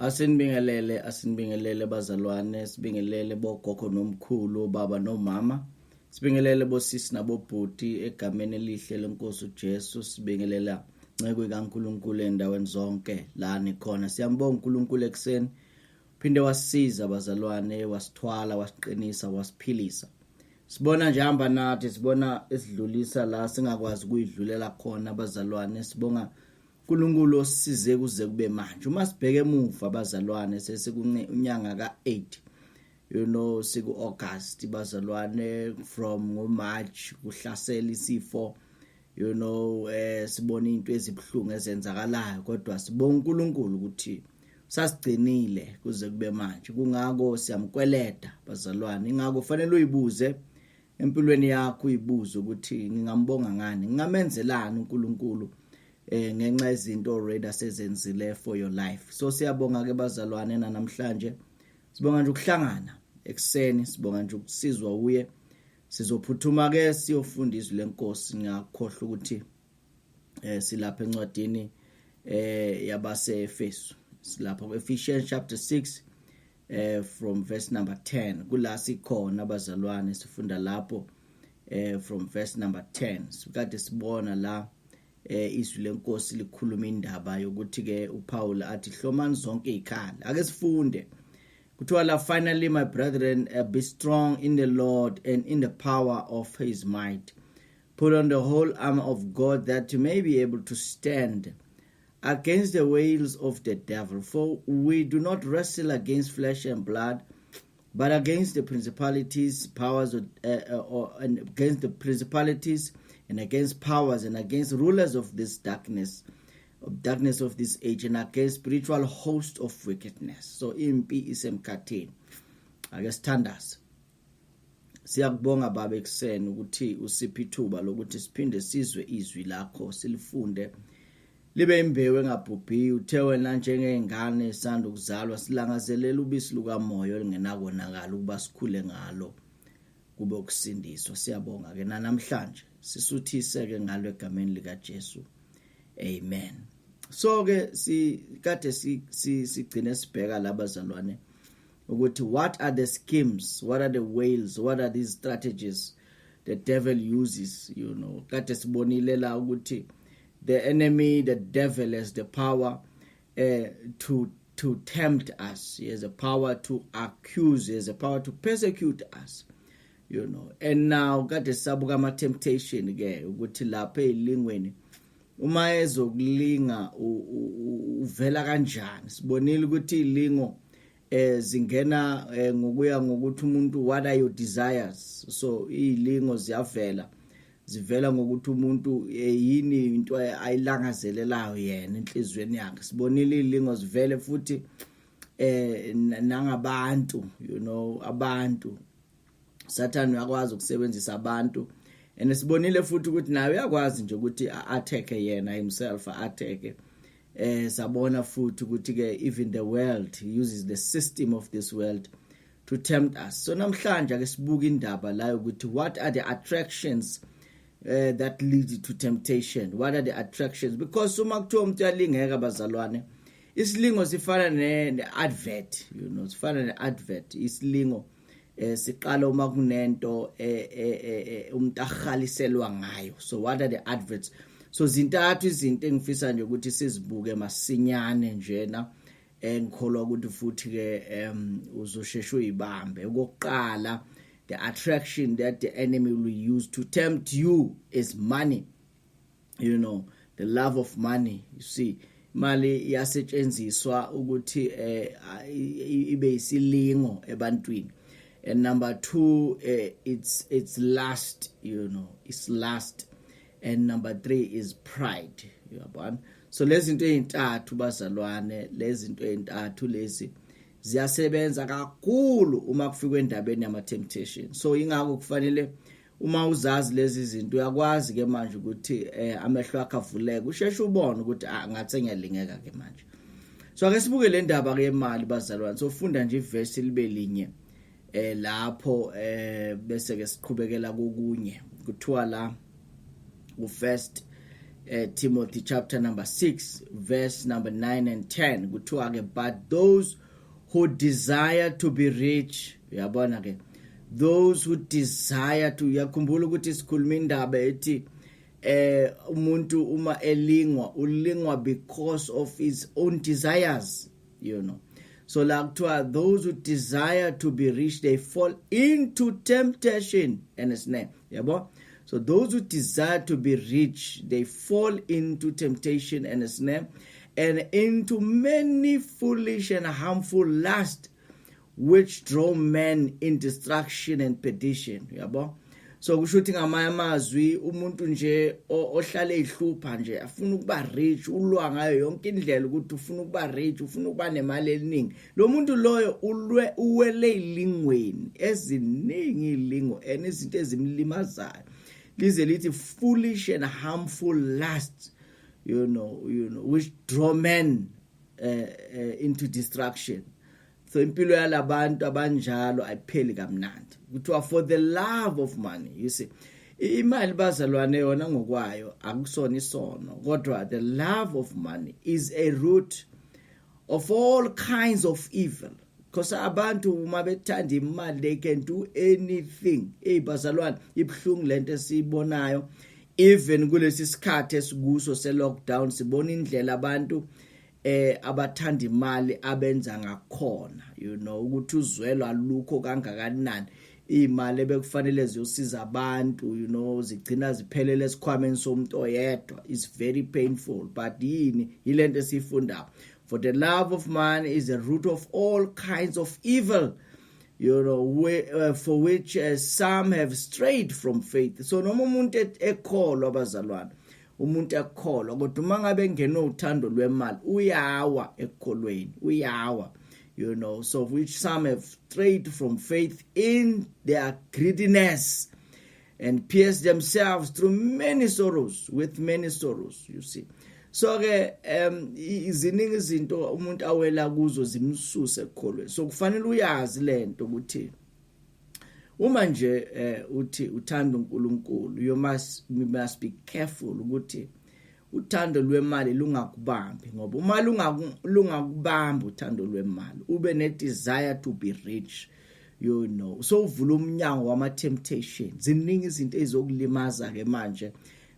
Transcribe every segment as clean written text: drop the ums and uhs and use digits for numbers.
Asinibingelele bazalwane, sibingelele bogogo nomkhulu, baba nomama. Sibingelele bosisi nabobhuti egameni elihle lenkosi uJesu. Sibingelela nceke kaNkulunkulu endaweni zonke la nikhona. Siyambonga uNkulunkulu ekseni. Phinde wasisiza bazalwane, wasithwala, wasiqinisa, wasiphilisa. Sibona nje hamba nathi, sibona esidlulisa la singakwazi kuyidlulela khona bazalwane. Sibonga uNkulunkulu osisize kuze kube manje. Uma sibheke emuva bazalwane sesikunyanga ka8 siku August bazalwane, from ngoMarch kuhlasela isifo sibona into ezibhlungu ezenzakalayo, kodwa sibonga uNkulunkulu ukuthi sasigcinile kuze kube manje. Kungako siyamkweleda bazalwane, ingako fanele uyibuze empilweni yakho, uyibuze ukuthi ngingambonga ngani, ngingamenzelani uNkulunkulu ngenxa izinto already asezenzile for your life. So siyabonga ke bazalwane namhlanje. Sibonga nje ukuhlangana ekseni, sibonga nje ukusizwa uye. Sizophuthuma ke siyofunda izwi lenkosi. Ngiyakhohlwa ukuthi silapha encwadini yabase Efesu. Silapha ku-Ephesians chapter 6 from verse number 10. Kula sikhona bazalwane, sifunda lapho from verse number 10. Sikade sibona la izwi lenkosi likhuluma indaba yokuthi ke uPaul athi hlomani zonke izikhala. Ake sifunde. Kuthiwa la, finally my brethren, be strong in the Lord and in the power of his might. Put on the whole armor of God, that you may be able to stand against the wiles of the devil. For we do not wrestle against flesh and blood, but against the principalities, powers, and against the principalities, and against powers, and against rulers of this darkness of this age, and against spiritual host of wickedness. So impi isemkhathini. Ake sithandaze. Siyakubonga baba ekseni ukuthi usiphe ithuba lokuthi siphinde sizwe izwi lakho, silifunde libe imbewu engabhubhi. Uthe wena njengengane esanda ukuzalwa silangazelela ubisi lukamoya olingenakonakala ukuba sikhule ngalo kube ukusindiswa. Siyabonga ke namhlanje sisuthise ke ngalo egameni lika Jesu. Amen. So ke sikade sigcine sibheka labazalwane ukuthi what are the schemes, what are the ways, what are these strategies the devil uses. Kade sibonile la ukuthi the enemy, the devil, has the power to tempt us. He has the power to accuse. He has the power to persecute us. And now kade sabuka ama temptation ke ukuthi lapha elingweni uma ezokulinga uvela kanjani. Sibonile ukuthi ilingo zingena ngokuya ngokuthi umuntu, what are your desires. So ilingo zivela ngokuthi umuntu yini into ayilangazelelayo yena enhlizweni yakhe. Sibonile ilingo zivele futhi nangabantu, abantu. Satan uyakwazi ukusebenzisa abantu, and sibonile futhi ukuthi naye uyakwazi nje ukuthi attack yena himself, attack. Sabona futhi ukuthi ke even the world, he uses the system of this world to tempt us. So namhlanje ake sibuka indaba la ukuthi what are the attractions that lead to temptation. What are the attractions? Because uma kuthiwa umuntu uyalingeka bazalwane, isilingo sifana ne-advert, sifana ne-advert. Isilingo siqala uma kunento umuntu ahaliselwa ngayo. So what are the adverts? So zintathu izinto engifisa nje ukuthi sizibuke masinyane njena, ngikholwa ukuthi futhi ke uzosheshe uyibambe. Okokuqala, the attraction that the enemy will use to tempt you is money. The love of money. You see, imali iyasetshenziswa ukuthi ibe isilingo ebantwini. And number 2, it's lust, it's lust. And number 3 is pride. So lezi zinto ezintathu bazalwane, lezi zinto ezintathu lezi ziyasebenza kakhulu uma kufika endabeni yama temptation. So ingakho kufanele uma uzazi lezi zinto uyakwazi ke manje ukuthi amehlo akho avuleke, usheshe ubone ukuthi ngathi ngiyalingeka ke manje. So ake sibuke le ndaba ke imali bazalwane. So funda nje iverse libe linye lapho bese ke siqhubekela kokunye. Kuthiwa la u1 Timothy chapter number 6 verse number 9 and 10 kuthiwa ke but those who desire to be rich, uyabona ke, those who desire to, yakhumbula ukuthi sikhuluma indaba ethi umuntu uma ulingwa because of his own desires, so la kuthiwa those who desire to be rich, they fall into temptation and a snare, yabo. So those who desire to be rich, they fall into temptation and a snare, and into many foolish and harmful lusts, which draw men in destruction and perdition, yabo. So kusho ukuthi ngamanye amazwi umuntu nje ohlala ehlupha nje afuna ukuba rich, ulwa ngayo yonke indlela ukuthi ufuna ukuba rich, ufuna ukuba nemali eningi, lo muntu loyo uwele ilingweni eziningi, ilingo and izinto ezimlimazayo, lize lithi foolish and harmful lusts, which draw men into destruction. So impilo yalabantu abanjalo ayipheli kamnandi. Kuthiwa for the love of money, you see, imali bazalwane yona ngokwayo akusona isono, kodwa the love of money is a root of all kinds of evil. Because abantu uma bethanda imali, they can do anything. Bazalwane, ibhlungu lento esibonayo, even kulesi sikhathi esikuso se-lockdown, sibona indlela abantu abathanda imali abenza ngakhona, ukuthi uzwelo alukho kangakanani, imali ebekufanele ziyosiza abantu, zigcina ziphelele esikhwameni somuntu oyedwa. Is very painful, but yilento esifundayo. For the love of money is the root of all kinds of evil, for which some have strayed from faith. So noma umuntu ekholwa abazalwane, umuntu ekholwa kodwa uma ngabe ngeno uthando lwemali uyawa ekholweni, uyawa, so which some have strayed from faith in their greediness and pierced themselves through many sorrows, with many sorrows, you see. So ke iziningi izinto umuntu awela kuzo zimsuse ekholweni. So kufanele uyazi lento ukuthi uma nje uthi uthanda uNkulunkulu, you must be careful ukuthi uthando lwemali lungakubambi, ngoba uma lungakubamba uthando lwemali, ube ne desire to be rich, so uvula umnyango wama temptations. Ziningi izinto ezokulimaza ke manje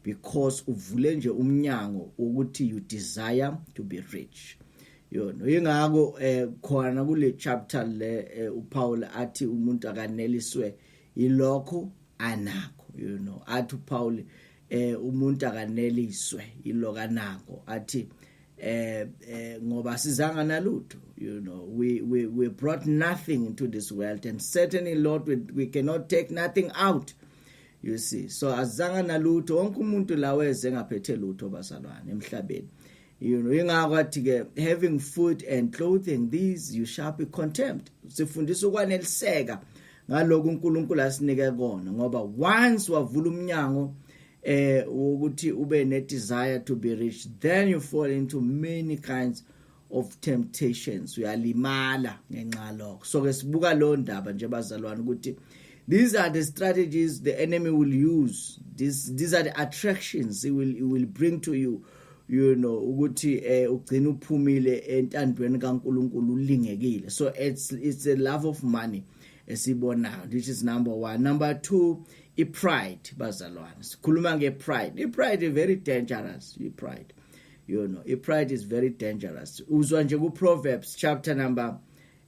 because uvule nje umnyango ukuthi you desire to be rich, ingako khona kule chapter le uPaul athi umuntu akaneliswe ilokho anakho, athi uPaul umuntu akaneliswe ilokho anakho, athi ngoba sizanga nalutho, we brought nothing into this world, and certainly Lord we cannot take nothing out, you see. So azanga nalutho, wonke umuntu laweze ngaphethe lutho bazalwane emhlabeni, ingako athi ke having food and clothing, these you shall be content. Sifundisa ukwaneliseka ngaloko uNkulunkulu asinike kona, ngoba once wavula umnyango ukuthi ube ne desire to be rich, then you fall into many kinds of temptations, uyalimala ngenxa lokho. So ke sibuka lo ndaba nje bazalwane ukuthi these are the strategies the enemy will use, these are the attractions he will bring to you, ukuthi ugcina uphumile entandweni kaNkulunkulu ulingekile. So it's the love of money esibonayo, which is number 1. Number 2, pride bazalwane. Sikhuluma ngepride. Pride is very dangerous. Pride, pride is very dangerous. Uzwa nje ku Proverbs chapter number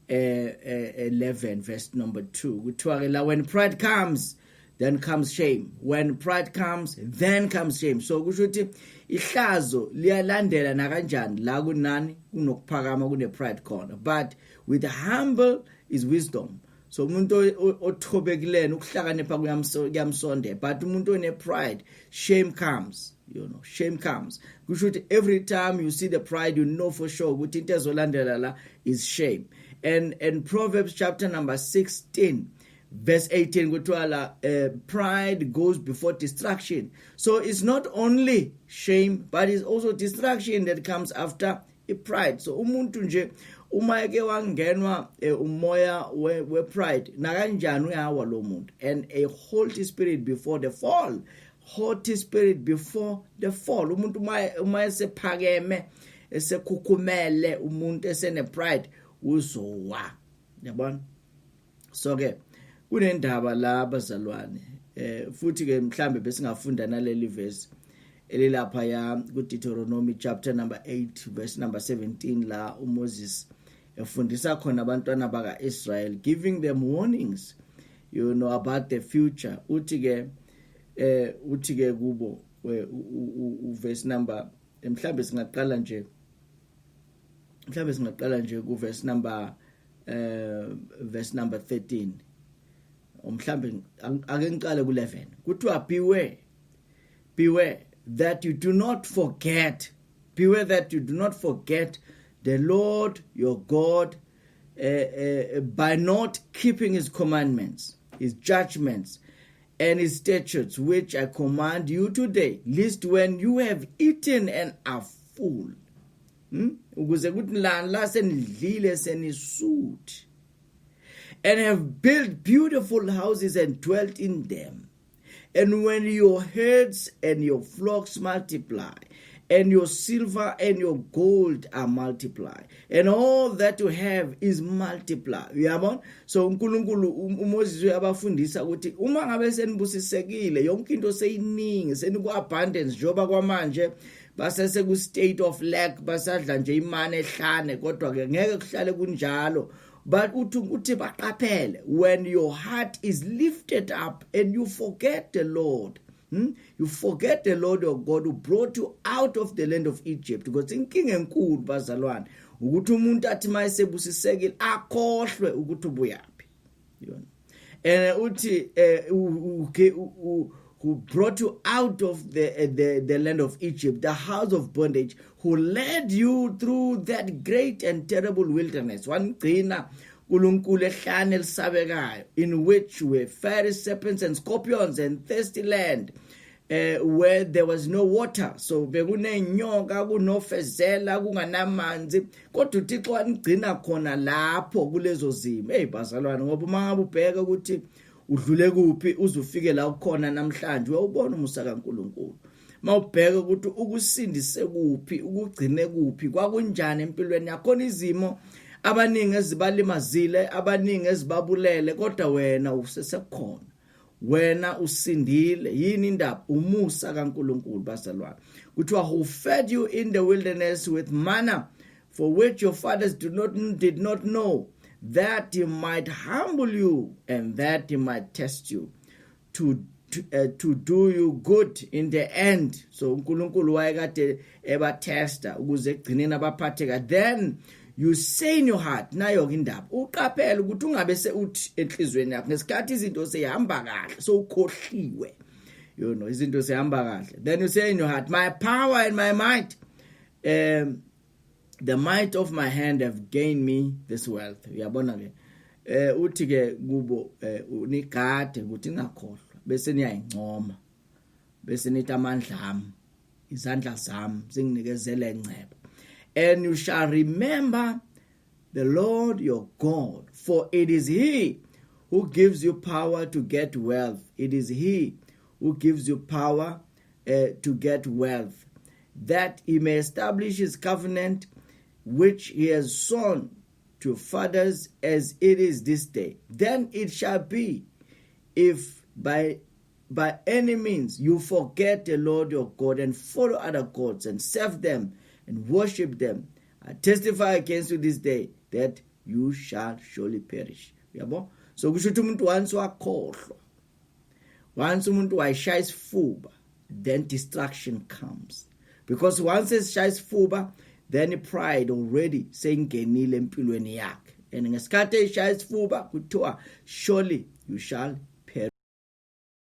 11 verse number 2 kuthiwa ke la, when pride comes then comes shame, when pride comes then comes shame. So kusho ukuthi ihlazo liyalandela na kanjani la kunani kunokuphakama kune pride khona, but with the humble is wisdom. So umuntu othobekilena ukuhlakanipha kuyamsonde, but umuntu one pride, shame comes, shame comes. Kusho ukuthi every time you see the pride, you know for sure ukuthi into ezolandela la is shame. And Proverbs chapter number 16 verse 18 kuthiwa la, pride goes before destruction. So it's not only shame, but it's also destruction that comes after a pride. So umuntu nje uma eke wangenwa umoya we pride, na kanjani uyawa lo muntu, and a haughty spirit before the fall. haughty spirit before the fall. Umuntu uma esephakeme esekhukhumele, umuntu esene pride uzowa. Yabona? So ke kunendaba la bazalwane. Futhi ke mhlambe besingafunda naleli verse elilapha ya kuDeuteronomy chapter number 8 verse number 17 la uMoses efundisa khona abantwana baka-Israel, giving them warnings, you know, about the future. Uthi ke kubo verse number mhlambe singaqala nje ku verse number 13. Mhlambe ake ngiqale ku11. Kuthiwa beware that you do not forget the Lord your God by not keeping his commandments, his judgments, and his statutes, which I command you today, lest when you have eaten and are full, ukuze kuthi la senidlile senisuthi, and have built beautiful houses and dwelt in them, and when your herds and your flocks multiply, and your silver and your gold are multiplied, and all that you have is multiplied. Uyabona? So uNkulunkulu uMoses uyabafundisa ukuthi uma ngabe senibusisekile, yonke into seyiningi, seniku abundance njoba kwamanje basese ku state of lack, basadla nje imane ehlane, kodwa ke ngeke kuhlale kunjalo. But uthi baqaphele, when your heart is lifted up and you forget the Lord, you forget the Lord your God who brought you out of the land of Egypt. Because inkinga enkulu bazalwane ukuthi umuntu athi mayesebusisekile akhohlwe ukuthi ubuyaphi. And uthi who brought you out of the land of Egypt, the house of bondage, who led you through that great and terrible wilderness. Wangcina uNkulunkulu ehlane elisabekayo, in which were fiery serpents and scorpions and thirsty land, where there was no water. So bekunenyoka, kunofezela, kunganamanzi, kodwa uThixo wangcina khona lapho kulezo zimo. Bazalwane, ngoba mangabe ubheka ukuthi udlule kuphi uzufike la ukhona namhlanje, uyawubona umusa kaNkulunkulu. Mawubheka ukuthi ukusindise kuphi, ukugcine kuphi, kwakunjani empilweni yakho, izimo abaningi ezibalimazile, abaningi ezibabulele, kodwa wena usesekhona, wena usindile. Yini indaba? Umusa kaNkulunkulu bazalwane. Kuthiwa who fed you in the wilderness with manna, for which your fathers did not know, that he might humble you and that he might test you to do you good in the end. So uNkulunkulu wayekade ebatesta ukuze egcineni abaphatheka. Then you say in your heart, nayo indaba uqaphele ukuthi ungabe uthi enhlizweni yakho ngesikhathi izinto sehamba kahle, so ukhohliwe, you know, izinto sehamba kahle. Then you say in your heart, my power and my might, the might of my hand have gained me this wealth. Uyabona ke uthi ke kubo unigade ukuthi ngakhohlwa, bese niyayincoma, bese nithi amandla ami, izandla zami zinginikezele ngcebo. And you shall remember the Lord your God, for it is he who gives you power to get wealth. It is he who gives you power to get wealth, that he may establish his covenant, which he has sworn to fathers, as it is this day. Then it shall be, if by any means you forget the Lord your God and follow other gods and serve them and worship them, I testify against you this day that you shall surely perish. Yabo? So kusho ukuthi umuntu once wakhohlwa, once umuntu wayishaya isifuba, then destruction comes. Because once esishaya isifuba, then pride already seyingenile empilweni yakhe. And ngesikhathi eshaya isifuba kuthiwa surely you shall